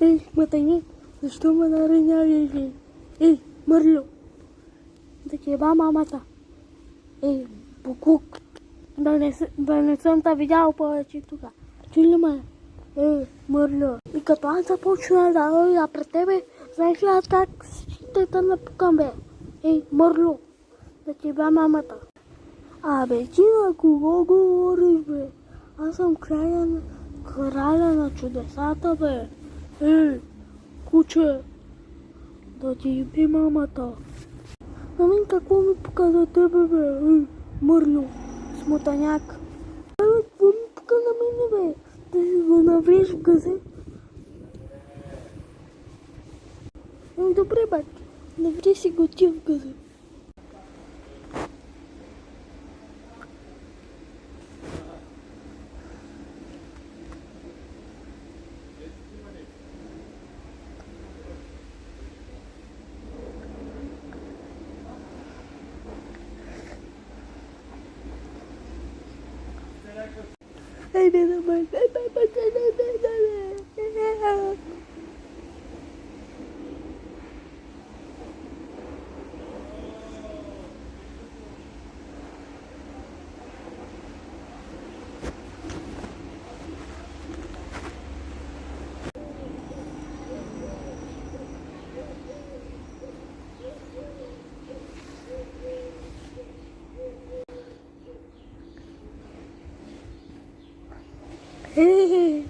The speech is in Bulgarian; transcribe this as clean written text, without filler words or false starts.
Matanya, что мы нароняли? Мерло. Такие мама-мата. Букук. Да не съм те видял повече тук. Чули ме? Мърло. И като аз започна да ходя пред тебе, знаеш ли аз как ще те напукам, бе? Мърло. Да ти бе мамата. Абе, ти на кого говориш, бе? Аз съм краля на чудесата, бе. Куче. Да ти би мамата. На мен какво ми пука за тебе, бе? Мърло. Смутаняк. Бе, какво ми пука на мене, бе? Да си го навриеш в газе. Добре, бе. Наври си го ти в газе. Hey.